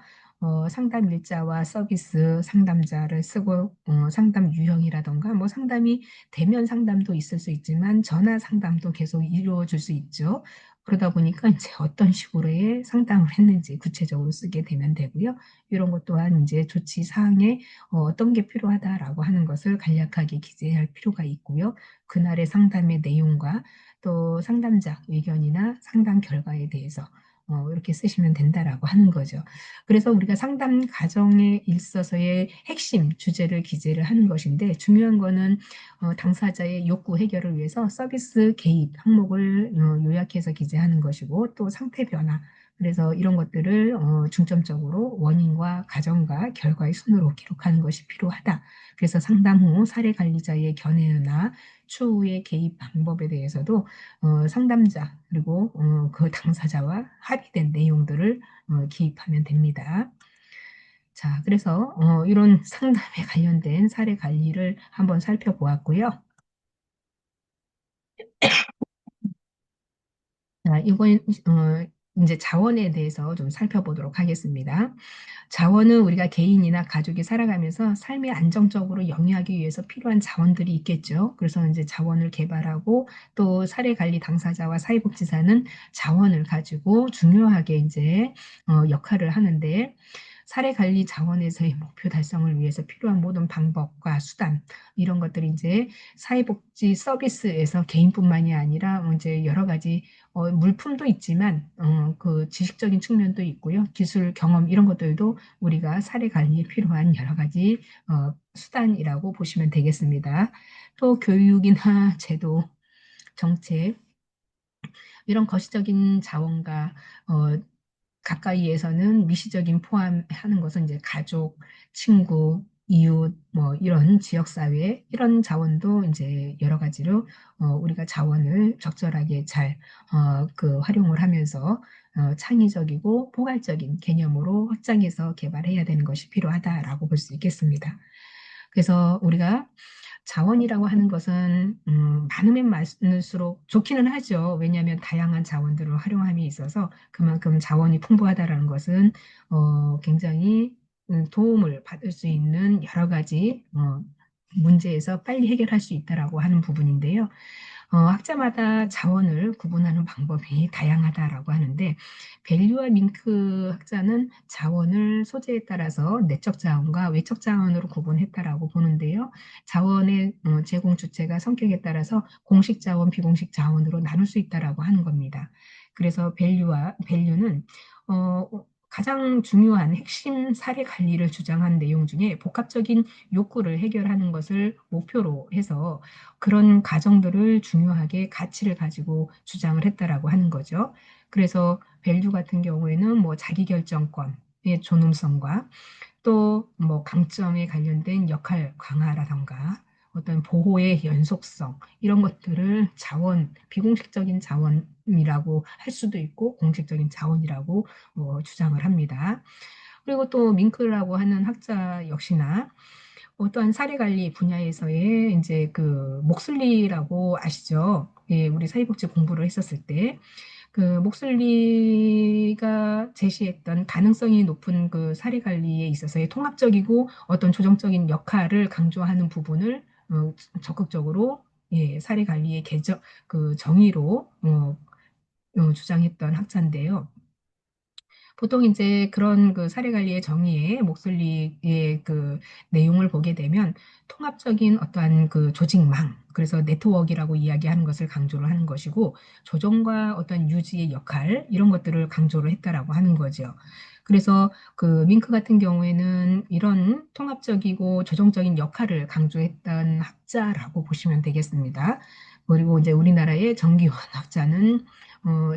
상담 일자와 서비스 상담자를 쓰고 상담 유형이라던가 뭐 상담이 대면 상담도 있을 수 있지만 전화 상담도 계속 이루어질 수 있죠. 그러다 보니까 이제 어떤 식으로의 상담을 했는지 구체적으로 쓰게 되면 되고요. 이런 것 또한 이제 조치 사항에 어떤 게 필요하다라고 하는 것을 간략하게 기재할 필요가 있고요. 그날의 상담의 내용과 또 상담자 의견이나 상담 결과에 대해서 이렇게 쓰시면 된다라고 하는 거죠. 그래서 우리가 상담 과정에 있어서의 핵심 주제를 기재를 하는 것인데 중요한 거는 당사자의 욕구 해결을 위해서 서비스 개입 항목을 요약해서 기재하는 것이고 또 상태 변화 그래서 이런 것들을 중점적으로 원인과 과정과 결과의 순으로 기록하는 것이 필요하다. 그래서 상담 후 사례 관리자의 견해나 추후의 개입 방법에 대해서도 상담자 그리고 그 당사자와 합의된 내용들을 기입하면 됩니다. 자, 그래서 이런 상담에 관련된 사례 관리를 한번 살펴보았고요. 자, 이번 이제 자원에 대해서 좀 살펴보도록 하겠습니다. 자원은 우리가 개인이나 가족이 살아가면서 삶이 안정적으로 영위하기 위해서 필요한 자원들이 있겠죠. 그래서 이제 자원을 개발하고 또 사례관리 당사자와 사회복지사는 자원을 가지고 중요하게 이제 역할을 하는데 사례관리 자원에서의 목표 달성을 위해서 필요한 모든 방법과 수단 이런 것들이 이제 사회복지 서비스에서 개인뿐만이 아니라 이제 여러 가지 물품도 있지만 그 지식적인 측면도 있고요. 기술 경험 이런 것들도 우리가 사례 관리에 필요한 여러 가지 수단이라고 보시면 되겠습니다. 또 교육이나 제도, 정책 이런 거시적인 자원과 가까이에서는 미시적인 포함하는 것은 이제 가족, 친구, 이웃, 뭐 이런 지역사회 이런 자원도 이제 여러 가지로 우리가 자원을 적절하게 잘 활용을 하면서 창의적이고 포괄적인 개념으로 확장해서 개발해야 되는 것이 필요하다라고 볼 수 있겠습니다. 그래서 우리가 자원이라고 하는 것은 많으면 많을수록 좋기는 하죠. 왜냐하면 다양한 자원들을 활용함이 있어서 그만큼 자원이 풍부하다라는 것은 굉장히 도움을 받을 수 있는 여러 가지 문제에서 빨리 해결할 수 있다라고 하는 부분인데요. 학자마다 자원을 구분하는 방법이 다양하다라고 하는데 밸류와 밍크 학자는 자원을 소재에 따라서 내적 자원과 외적 자원으로 구분했다라고 보는데요. 자원의 제공 주체가 성격에 따라서 공식 자원, 비공식 자원으로 나눌 수 있다라고 하는 겁니다. 그래서 밸류는 가장 중요한 핵심 사례 관리를 주장한 내용 중에 복합적인 욕구를 해결하는 것을 목표로 해서 그런 가정들을 중요하게 가치를 가지고 주장을 했다라고 하는 거죠. 그래서 밸류 같은 경우에는 뭐 자기결정권의 존엄성과 또 뭐 강점에 관련된 역할 강화라던가 어떤 보호의 연속성 이런 것들을 자원, 비공식적인 자원이라고 할 수도 있고 공식적인 자원이라고 주장을 합니다. 그리고 또 밍크라고 하는 학자 역시나 어떠한 사례 관리 분야에서의 이제 그 목슬리라고 아시죠? 예, 우리 사회복지 공부를 했었을 때 그 목슬리가 제시했던 가능성이 높은 그 사례 관리에 있어서의 통합적이고 어떤 조정적인 역할을 강조하는 부분을 적극적으로 예, 사례 관리의 그 정의로 주장했던 학자인데요. 보통 이제 그런 그 사례 관리의 정의의 목소리의 그 내용을 보게 되면 통합적인 어떠한 그 조직망, 그래서 네트워크라고 이야기하는 것을 강조를 하는 것이고 조정과 어떤 유지의 역할 이런 것들을 강조를 했다라고 하는 거죠. 그래서 그 밍크 같은 경우에는 이런 통합적이고 조정적인 역할을 강조했던 학자라고 보시면 되겠습니다. 그리고 이제 우리나라의 정기원 학자는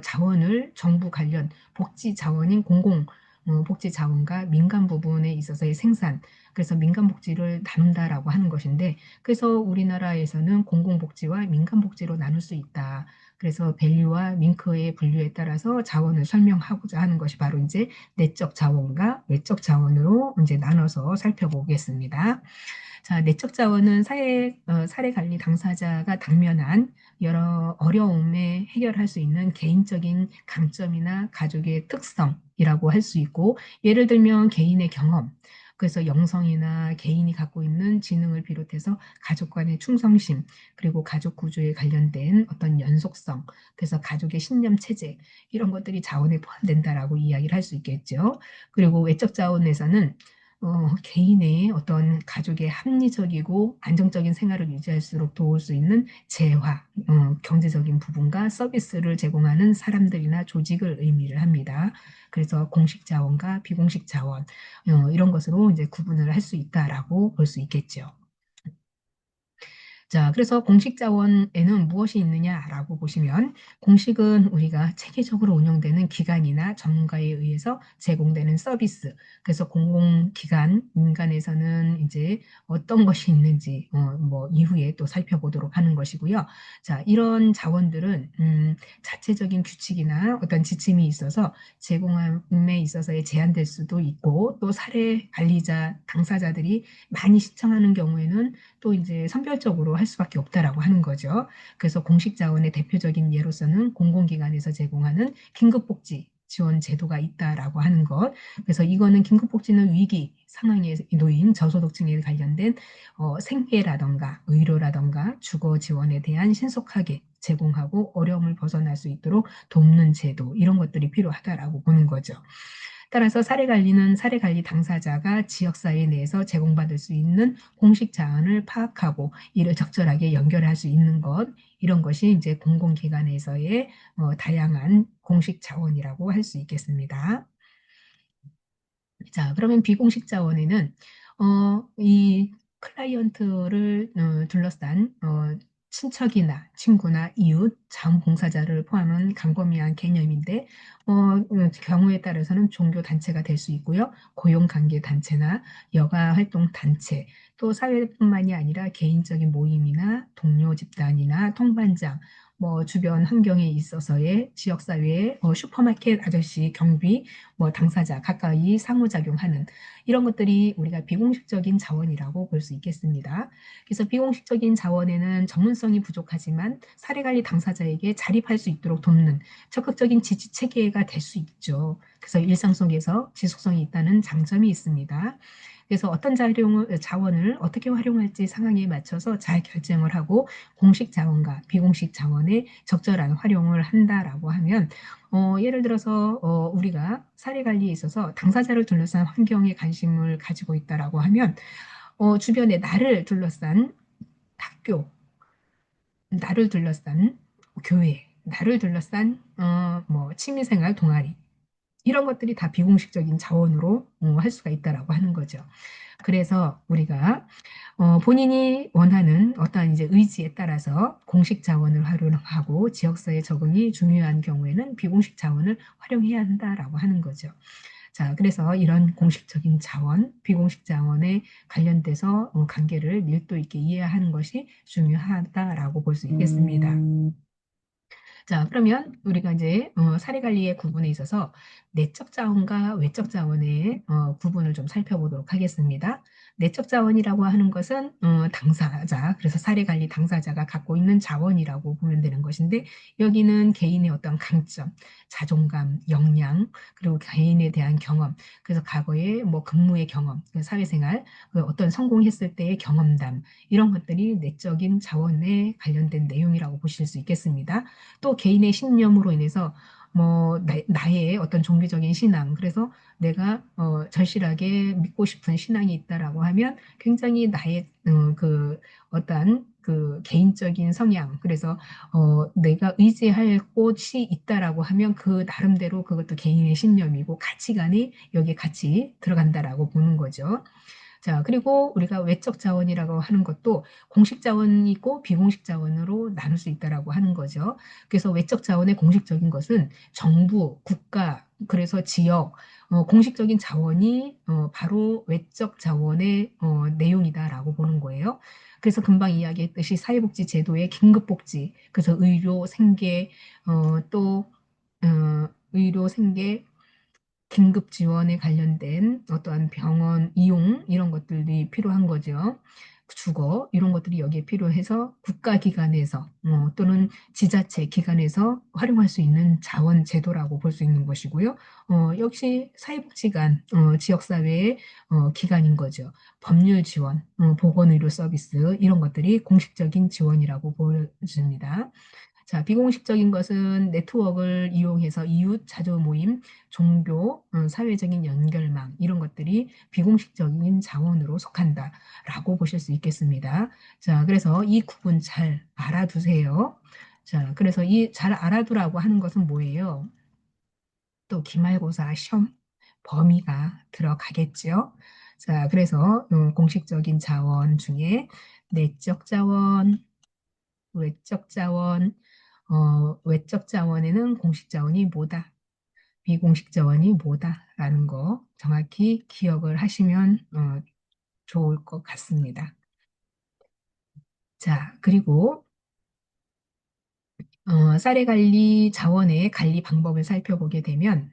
자원을 정부 관련 복지 자원인 공공 복지 자원과 민간 부분에 있어서의 생산, 그래서 민간 복지를 나눈다라고 하는 것인데, 그래서 우리나라에서는 공공복지와 민간복지로 나눌 수 있다. 그래서 밸류와 밍크의 분류에 따라서 자원을 설명하고자 하는 것이 바로 이제 내적 자원과 외적 자원으로 이제 나눠서 살펴보겠습니다. 자, 내적 자원은 사례 관리 당사자가 당면한 여러 어려움에 해결할 수 있는 개인적인 강점이나 가족의 특성이라고 할 수 있고, 예를 들면 개인의 경험, 그래서 영성이나 개인이 갖고 있는 지능을 비롯해서 가족 간의 충성심, 그리고 가족 구조에 관련된 어떤 연속성, 그래서 가족의 신념 체제, 이런 것들이 자원에 포함된다라고 이야기를 할 수 있겠죠. 그리고 외적 자원에서는 개인의 어떤 가족의 합리적이고 안정적인 생활을 유지할수록 도울 수 있는 재화, 경제적인 부분과 서비스를 제공하는 사람들이나 조직을 의미를 합니다. 그래서 공식 자원과 비공식 자원, 이런 것으로 이제 구분을 할 수 있다라고 볼 수 있겠죠. 자, 그래서 공식 자원에는 무엇이 있느냐라고 보시면 공식은 우리가 체계적으로 운영되는 기관이나 전문가에 의해서 제공되는 서비스. 그래서 공공기관, 민간에서는 이제 어떤 것이 있는지 뭐 이후에 또 살펴보도록 하는 것이고요. 자, 이런 자원들은 자체적인 규칙이나 어떤 지침이 있어서 제공함에 있어서의 제한될 수도 있고 또 사례 관리자, 당사자들이 많이 시청하는 경우에는 또 이제 선별적으로 할 수밖에 없다라고 하는 거죠. 그래서 공식 자원의 대표적인 예로서는 공공기관에서 제공하는 긴급복지 지원 제도가 있다라고 하는 것. 그래서 이거는 긴급복지는 위기 상황에 놓인 저소득층에 관련된 생계라던가 의료라던가 주거 지원에 대한 신속하게 제공하고 어려움을 벗어날 수 있도록 돕는 제도 이런 것들이 필요하다라고 보는 거죠. 따라서 사례관리는 사례관리 당사자가 지역사회 내에서 제공받을 수 있는 공식 자원을 파악하고 이를 적절하게 연결할 수 있는 것, 이런 것이 이제 공공기관에서의 다양한 공식 자원이라고 할 수 있겠습니다. 자, 그러면 비공식 자원에는 이 클라이언트를 둘러싼 친척이나 친구나 이웃, 자원봉사자를 포함한 광범위한 개념인데 경우에 따라서는 종교 단체가 될 수 있고요. 고용관계 단체나 여가 활동 단체, 또 사회뿐만이 아니라 개인적인 모임이나 동료 집단이나 통반장, 뭐 주변 환경에 있어서의 지역사회의 슈퍼마켓 아저씨, 경비, 뭐 당사자 가까이 상호작용하는 이런 것들이 우리가 비공식적인 자원이라고 볼 수 있겠습니다. 그래서 비공식적인 자원에는 전문성이 부족하지만 사례관리 당사자에게 자립할 수 있도록 돕는 적극적인 지지 체계가 될 수 있죠. 그래서 일상 속에서 지속성이 있다는 장점이 있습니다. 그래서 어떤 자원을 어떻게 활용할지 상황에 맞춰서 잘 결정을 하고 공식 자원과 비공식 자원의 적절한 활용을 한다라고 하면 예를 들어서 우리가 사례 관리에 있어서 당사자를 둘러싼 환경에 관심을 가지고 있다라고 하면 주변에 나를 둘러싼 학교, 나를 둘러싼 교회, 나를 둘러싼 뭐 취미생활 동아리 이런 것들이 다 비공식적인 자원으로 할 수가 있다라고 하는 거죠. 그래서 우리가 본인이 원하는 어떠한 이제 의지에 따라서 공식 자원을 활용하고 지역사회 적응이 중요한 경우에는 비공식 자원을 활용해야 한다라고 하는 거죠. 자, 그래서 이런 공식적인 자원, 비공식 자원에 관련돼서 관계를 밀도 있게 이해하는 것이 중요하다라고 볼 수 있겠습니다. 자, 그러면 우리가 이제 사례 관리의 구분에 있어서 내적 자원과 외적 자원의 구분을 좀 살펴보도록 하겠습니다. 내적 자원이라고 하는 것은 당사자, 그래서 사례 관리 당사자가 갖고 있는 자원이라고 보면 되는 것인데 여기는 개인의 어떤 강점, 자존감, 역량, 그리고 개인에 대한 경험, 그래서 과거의 뭐 근무의 경험, 그 사회생활, 그 어떤 성공했을 때의 경험담, 이런 것들이 내적인 자원에 관련된 내용이라고 보실 수 있겠습니다. 또 개인의 신념으로 인해서 뭐 나의 어떤 종교적인 신앙, 그래서 내가 절실하게 믿고 싶은 신앙이 있다라고 하면 굉장히 나의 그 어떤 그 개인적인 성향, 그래서 내가 의지할 곳이 있다라고 하면 그 나름대로 그것도 개인의 신념이고 가치관이 여기에 같이 들어간다라고 보는 거죠. 자, 그리고 우리가 외적 자원이라고 하는 것도 공식 자원이 있고 비공식 자원으로 나눌 수 있다라고 하는 거죠. 그래서 외적 자원의 공식적인 것은 정부, 국가, 그래서 지역, 공식적인 자원이 바로 외적 자원의 내용이다라고 보는 거예요. 그래서 금방 이야기했듯이 사회복지 제도의 긴급복지, 그래서 의료, 생계, 또 의료, 생계, 긴급 지원에 관련된 어떠한 병원 이용 이런 것들이 필요한 거죠. 주거 이런 것들이 여기에 필요해서 국가기관에서 또는 지자체 기관에서 활용할 수 있는 자원 제도라고 볼 수 있는 것이고요. 역시 사회복지관, 지역사회의 기관인 거죠. 법률 지원, 보건의료 서비스 이런 것들이 공식적인 지원이라고 보여집니다. 자, 비공식적인 것은 네트워크를 이용해서 이웃, 자조 모임, 종교, 사회적인 연결망 이런 것들이 비공식적인 자원으로 속한다라고 보실 수 있겠습니다. 자, 그래서 이 구분 잘 알아두세요. 자, 그래서 이 잘 알아두라고 하는 것은 뭐예요? 또 기말고사 시험 범위가 들어가겠죠. 자, 그래서 공식적인 자원 중에 내적 자원, 외적 자원, 외적 자원에는 공식 자원이 뭐다, 비공식 자원이 뭐다라는 거 정확히 기억을 하시면 좋을 것 같습니다. 자, 그리고 사례 관리 자원의 관리 방법을 살펴보게 되면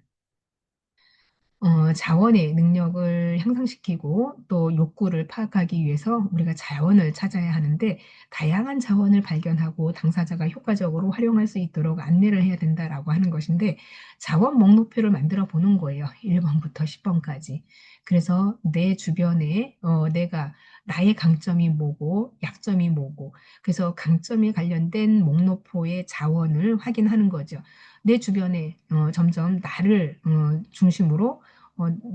자원의 능력을 향상시키고 또 욕구를 파악하기 위해서 우리가 자원을 찾아야 하는데 다양한 자원을 발견하고 당사자가 효과적으로 활용할 수 있도록 안내를 해야 된다라고 하는 것인데 자원 목록표를 만들어 보는 거예요. 1번부터 10번까지. 그래서 내 주변에 내가 나의 강점이 뭐고 약점이 뭐고 그래서 강점에 관련된 목록표의 자원을 확인하는 거죠. 내 주변에 점점 나를 중심으로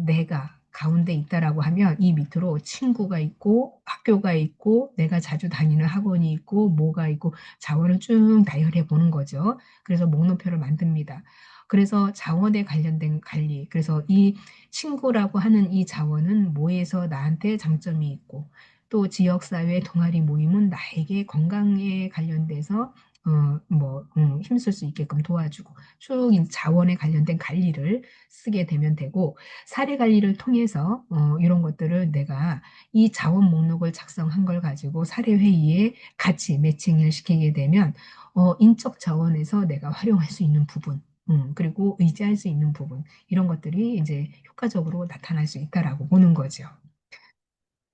내가 가운데 있다라고 하면 이 밑으로 친구가 있고 학교가 있고 내가 자주 다니는 학원이 있고 뭐가 있고 자원을 쭉 나열해 보는 거죠. 그래서 목록표를 만듭니다. 그래서 자원에 관련된 관리. 그래서 이 친구라고 하는 이 자원은 뭐에서 나한테 장점이 있고 또 지역사회 동아리 모임은 나에게 건강에 관련돼서 힘쓸 수 있게끔 도와주고 쭉 자원에 관련된 관리를 쓰게 되면 되고 사례 관리를 통해서 이런 것들을 내가 이 자원 목록을 작성한 걸 가지고 사례 회의에 같이 매칭을 시키게 되면 인적 자원에서 내가 활용할 수 있는 부분, 그리고 의지할 수 있는 부분 이런 것들이 이제 효과적으로 나타날 수 있다라고 보는 거죠.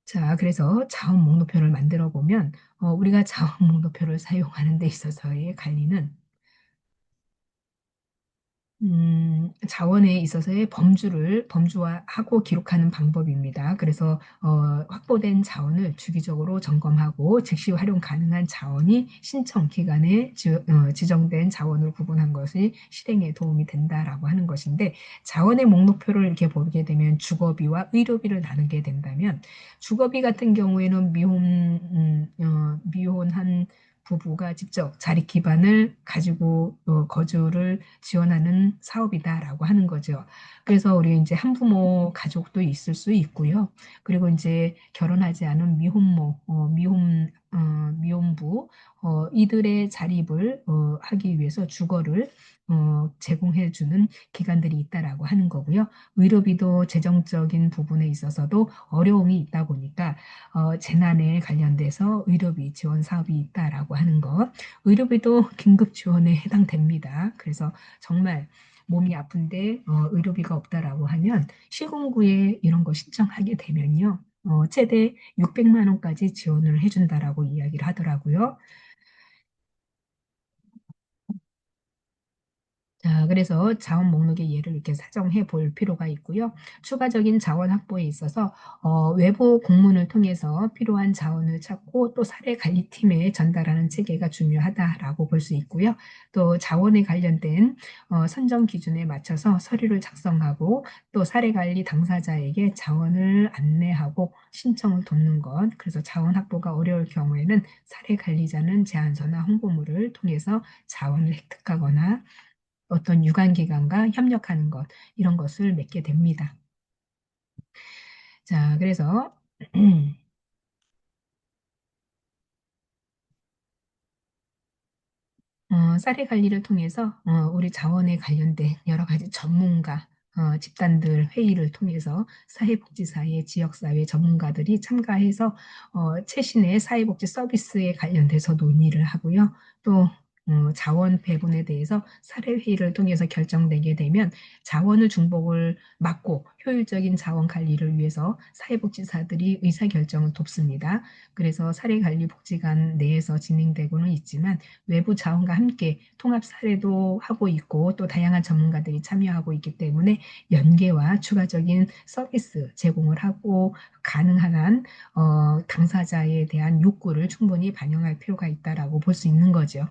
자, 그래서 자원 목록표를 만들어 보면 우리가 자원 목록표를 사용하는 데 있어서의 관리는 자원에 있어서의 범주화하고 기록하는 방법입니다. 그래서 확보된 자원을 주기적으로 점검하고 즉시 활용 가능한 자원이 신청 기간에 지정된 자원을 구분한 것이 실행에 도움이 된다라고 하는 것인데, 자원의 목록표를 이렇게 보게 되면 주거비와 의료비를 나누게 된다면, 주거비 같은 경우에는 미혼한 부부가 직접 자립 기반을 가지고 거주를 지원하는 사업이다라고 하는 거죠. 그래서 우리 이제 한부모 가족도 있을 수 있고요. 그리고 이제 결혼하지 않은 미혼부, 이들의 자립을 하기 위해서 주거를 제공해주는 기관들이 있다라고 하는 거고요. 의료비도 재정적인 부분에 있어서도 어려움이 있다 보니까 재난에 관련돼서 의료비 지원 사업이 있다라고 하는 것. 의료비도 긴급 지원에 해당됩니다. 그래서 정말 몸이 아픈데 의료비가 없다라고 하면 시군구에 이런 거 신청하게 되면요. 최대 600만 원까지 지원을 해준다라고 이야기를 하더라고요. 자, 그래서 자원 목록의 예를 이렇게 사정해 볼 필요가 있고요. 추가적인 자원 확보에 있어서 외부 공문을 통해서 필요한 자원을 찾고 또 사례 관리팀에 전달하는 체계가 중요하다라고 볼 수 있고요. 또 자원에 관련된 선정 기준에 맞춰서 서류를 작성하고 또 사례 관리 당사자에게 자원을 안내하고 신청을 돕는 것. 그래서 자원 확보가 어려울 경우에는 사례 관리자는 제안서나 홍보물을 통해서 자원을 획득하거나 어떤 유관기관과 협력하는 것, 이런 것을 맺게 됩니다. 자, 그래서 사례 관리를 통해서 우리 자원에 관련된 여러 가지 전문가, 집단들 회의를 통해서 사회복지사의 지역사회 전문가들이 참가해서 최신의 사회복지 서비스에 관련돼서 논의를 하고요. 또 자원 배분에 대해서 사례 회의를 통해서 결정되게 되면 자원을 중복을 막고 효율적인 자원 관리를 위해서 사회복지사들이 의사결정을 돕습니다. 그래서 사례관리복지관 내에서 진행되고는 있지만 외부 자원과 함께 통합 사례도 하고 있고 또 다양한 전문가들이 참여하고 있기 때문에 연계와 추가적인 서비스 제공을 하고 가능한 한 당사자에 대한 욕구를 충분히 반영할 필요가 있다라고 볼 수 있는 거죠.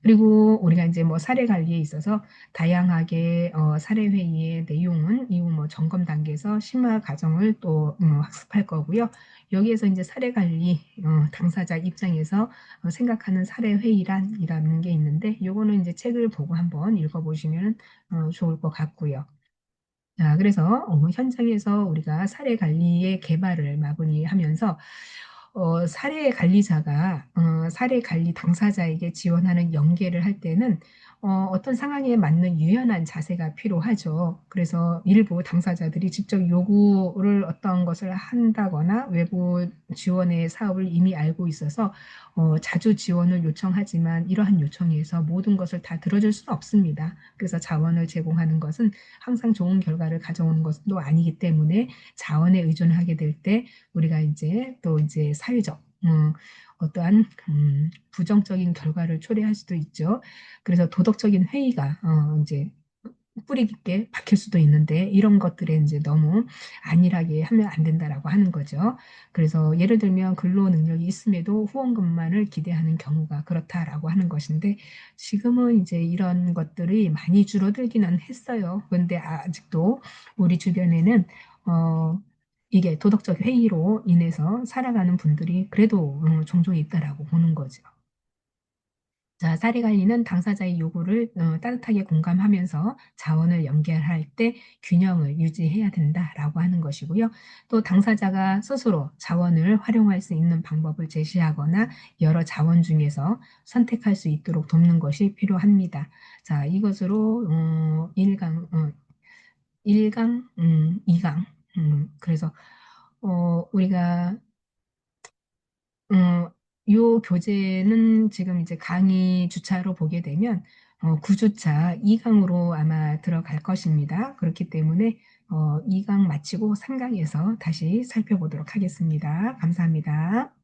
그리고 우리가 이제 뭐 사례 관리에 있어서 다양하게 사례 회의의 내용은 이후 뭐 점검 단계에서 심화 과정을 또 학습할 거고요. 여기에서 이제 사례 관리 당사자 입장에서 생각하는 사례 회의란이라는 게 있는데 요거는 이제 책을 보고 한번 읽어보시면 좋을 것 같고요. 자, 그래서 현장에서 우리가 사례 관리의 개발을 마무리하면서 사례 관리자가 사례 관리 당사자에게 지원하는 연계를 할 때는 어떤 상황에 맞는 유연한 자세가 필요하죠. 그래서 일부 당사자들이 직접 요구를 어떤 것을 한다거나 외부 지원의 사업을 이미 알고 있어서 자주 지원을 요청하지만 이러한 요청에서 모든 것을 다 들어줄 수는 없습니다. 그래서 자원을 제공하는 것은 항상 좋은 결과를 가져오는 것도 아니기 때문에 자원에 의존하게 될 때 우리가 이제 또 이제 사회적 어떠한 부정적인 결과를 초래할 수도 있죠. 그래서 도덕적인 회의가 이제 뿌리 깊게 박힐 수도 있는데 이런 것들에 이제 너무 안일하게 하면 안 된다라고 하는 거죠. 그래서 예를 들면 근로 능력이 있음에도 후원금만을 기대하는 경우가 그렇다라고 하는 것인데 지금은 이제 이런 것들이 많이 줄어들기는 했어요. 그런데 아직도 우리 주변에는 어, 이게 도덕적 회의로 인해서 살아가는 분들이 그래도 종종 있다라고 보는 거죠. 자, 사례 관리는 당사자의 요구를 따뜻하게 공감하면서 자원을 연결할 때 균형을 유지해야 된다라고 하는 것이고요. 또 당사자가 스스로 자원을 활용할 수 있는 방법을 제시하거나 여러 자원 중에서 선택할 수 있도록 돕는 것이 필요합니다. 자, 이것으로 1강, 2강. 그래서 우리가 요 교재는 지금 이제 강의 주차로 보게 되면 9주차 2강으로 아마 들어갈 것입니다. 그렇기 때문에 2강 마치고 3강에서 다시 살펴보도록 하겠습니다. 감사합니다.